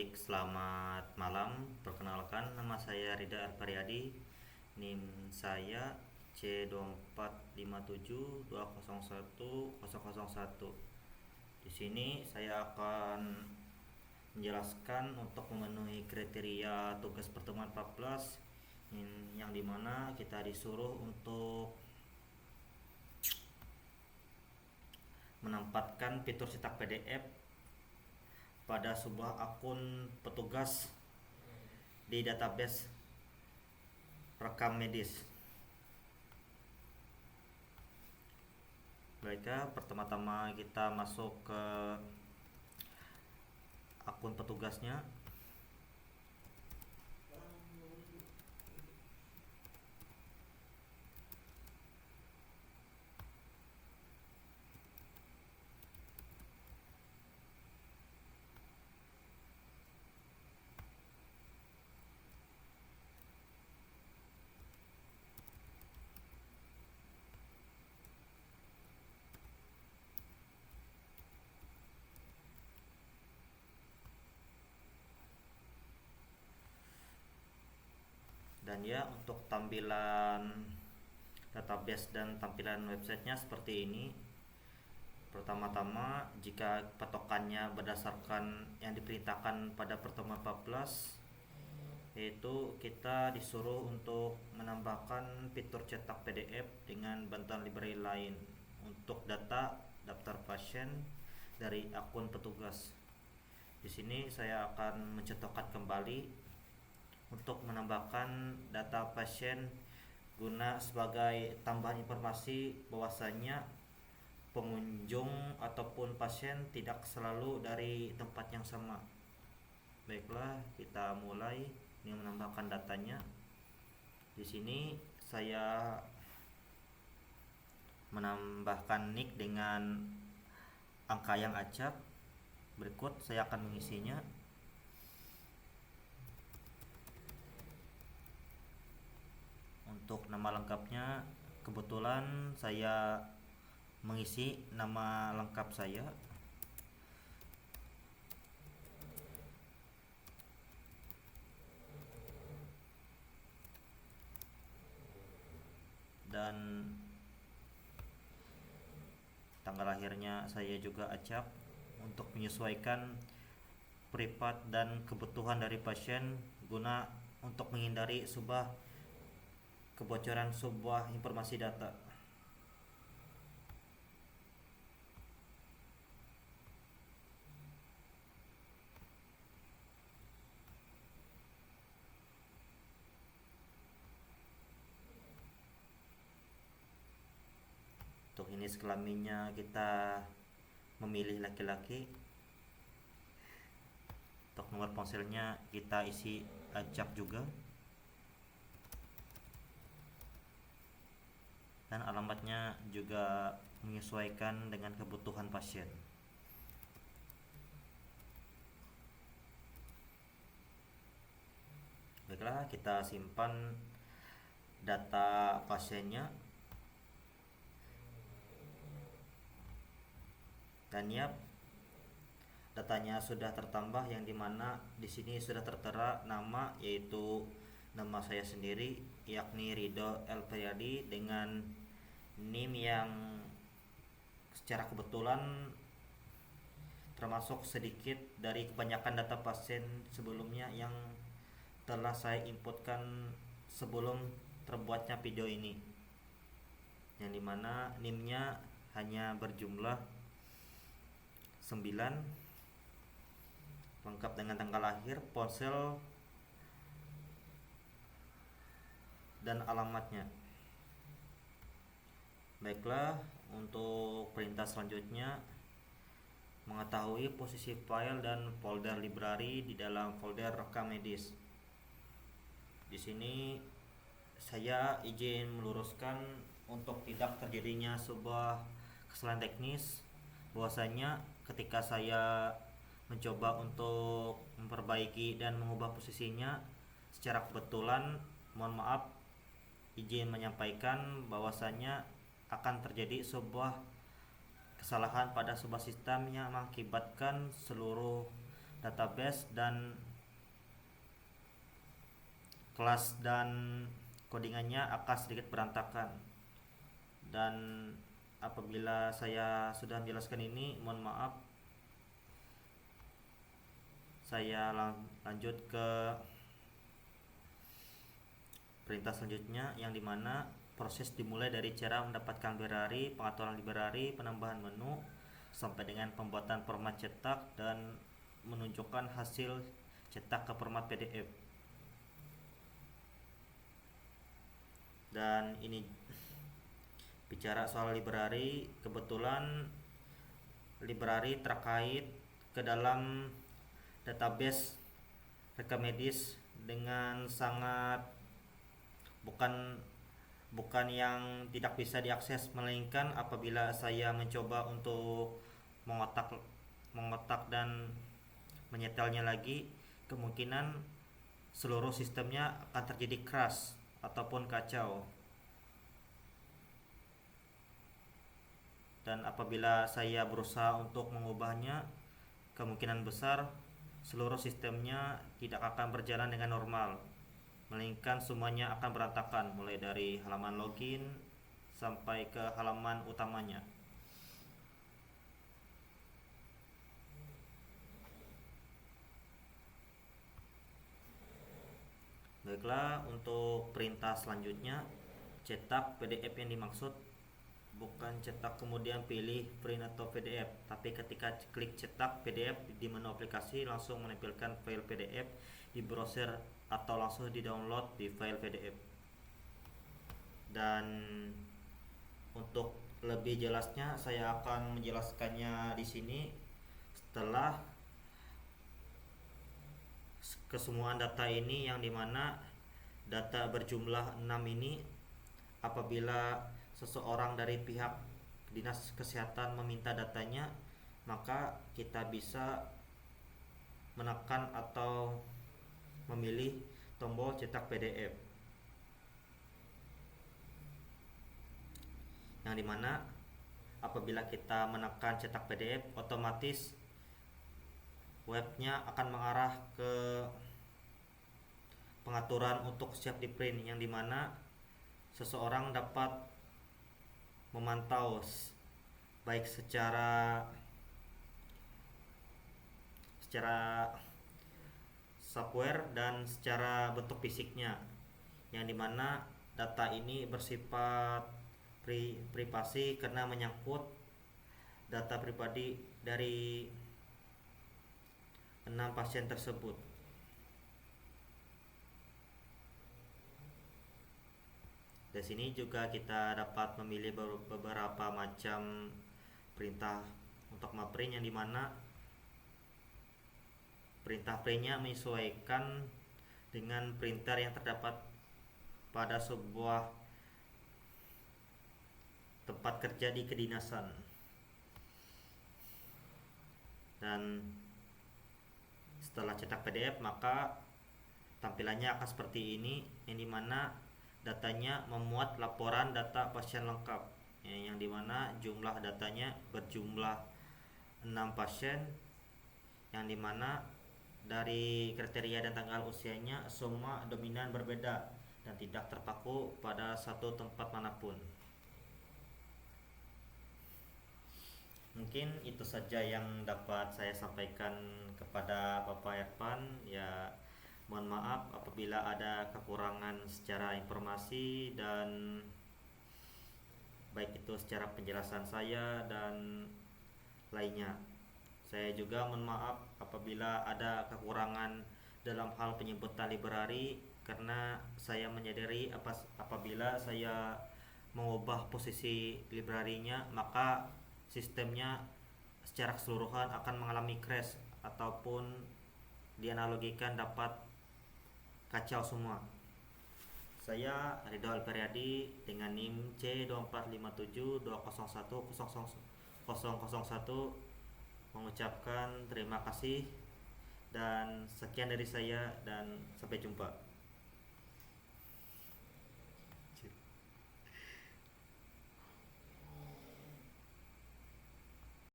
Baik, selamat malam. Perkenalkan, nama saya Rida Alpariadi. NIM saya C245720010001. Di sini saya akan menjelaskan untuk memenuhi kriteria tugas pertemuan 14 yang dimana kita disuruh untuk menempatkan fitur cetak PDF pada sebuah akun petugas di database rekam medis. Baiklah, pertama-tama kita masuk ke akun petugasnya. Dan ya, untuk tampilan database dan tampilan websitenya seperti ini. Pertama-tama, jika patokannya berdasarkan yang diperintahkan pada pertemuan 14, yaitu kita disuruh untuk menambahkan fitur cetak PDF dengan bantuan library lain untuk data daftar pasien dari akun petugas. Di sini saya akan mencetakkan kembali untuk menambahkan data pasien guna sebagai tambahan informasi bahwasanya pengunjung ataupun pasien tidak selalu dari tempat yang sama. Baiklah, kita mulai dengan menambahkan datanya. Di sini saya menambahkan nick dengan angka yang acak. Berikut saya akan mengisinya. Untuk nama lengkapnya, kebetulan saya mengisi nama lengkap saya. Dan tanggal lahirnya saya juga acak untuk menyesuaikan privat dan kebutuhan dari pasien guna untuk menghindari kebocoran sebuah informasi data. Untuk jenis kelaminnya kita memilih laki-laki. Untuk nomor ponselnya kita isi acak juga. Dan alamatnya juga menyesuaikan dengan kebutuhan pasien. Baiklah, kita simpan data pasiennya. Dan ya, datanya sudah tertambah, yang dimana di sini sudah tertera nama, yaitu nama saya sendiri, yakni Rido Alpariadi, dengan NIM yang secara kebetulan termasuk sedikit dari kebanyakan data pasien sebelumnya yang telah saya inputkan sebelum terbuatnya video ini, yang dimana NIM-nya hanya berjumlah 9, lengkap dengan tanggal lahir, ponsel, dan alamatnya. Baiklah, untuk perintah selanjutnya, mengetahui posisi file dan folder library di dalam folder rekam medis. Di sini saya izin meluruskan untuk tidak terjadinya sebuah kesalahan teknis, bahwasanya ketika saya mencoba untuk memperbaiki dan mengubah posisinya, secara kebetulan, mohon maaf, izin menyampaikan bahwasanya akan terjadi sebuah kesalahan pada sebuah sistem yang mengakibatkan seluruh database dan kelas dan codingannya akan sedikit berantakan. Dan apabila saya sudah menjelaskan ini, mohon maaf, saya lanjut ke perintah selanjutnya, yang dimana proses dimulai dari cara mendapatkan library, pengaturan library, penambahan menu, sampai dengan pembuatan format cetak dan menunjukkan hasil cetak ke format PDF. Dan ini bicara soal library, kebetulan library terkait ke dalam database rekam medis dengan sangat bukan yang tidak bisa diakses, melainkan apabila saya mencoba untuk mengotak dan menyetelnya lagi, kemungkinan seluruh sistemnya akan terjadi crash ataupun kacau. Dan apabila saya berusaha untuk mengubahnya, kemungkinan besar seluruh sistemnya tidak akan berjalan dengan normal, melainkan semuanya akan berantakan, mulai dari halaman login sampai ke halaman utamanya. Baiklah, untuk perintah selanjutnya, cetak PDF yang dimaksud bukan cetak kemudian pilih print atau PDF, tapi ketika klik cetak PDF di menu aplikasi langsung menampilkan file PDF di browser atau langsung di-download di file PDF. Dan untuk lebih jelasnya saya akan menjelaskannya di sini setelah kesemuaan data ini, yang dimana data berjumlah 6 ini, apabila seseorang dari pihak dinas kesehatan meminta datanya, maka kita bisa menekan atau memilih tombol cetak PDF, yang dimana apabila kita menekan cetak PDF, otomatis webnya akan mengarah ke pengaturan untuk siap di print, yang dimana seseorang dapat memantau baik secara software dan secara bentuk fisiknya, yang dimana data ini bersifat privasi karena menyangkut data pribadi dari 6 pasien tersebut. Di sini juga kita dapat memilih beberapa macam perintah untuk print, yang dimana perintah printnya menyesuaikan dengan printer yang terdapat pada sebuah tempat kerja di kedinasan. Dan setelah cetak PDF, maka tampilannya akan seperti ini, yang dimana datanya memuat laporan data pasien lengkap, yang dimana jumlah datanya berjumlah 6 pasien, yang dimana dari kriteria dan tanggal usianya semua dominan berbeda dan tidak terpaku pada satu tempat manapun. Mungkin itu saja yang dapat saya sampaikan kepada Bapak Irfan. Ya, mohon maaf apabila ada kekurangan secara informasi dan baik itu secara penjelasan saya dan lainnya. Saya juga mohon maaf apabila ada kekurangan dalam hal penyebutan library, karena saya menyadari apabila saya mengubah posisi library-nya, maka sistemnya secara keseluruhan akan mengalami crash ataupun dianalogikan dapat kacau semua. Saya Ridho Alperiadi dengan NIM C245720100001 mengucapkan terima kasih dan sekian dari saya, dan sampai jumpa.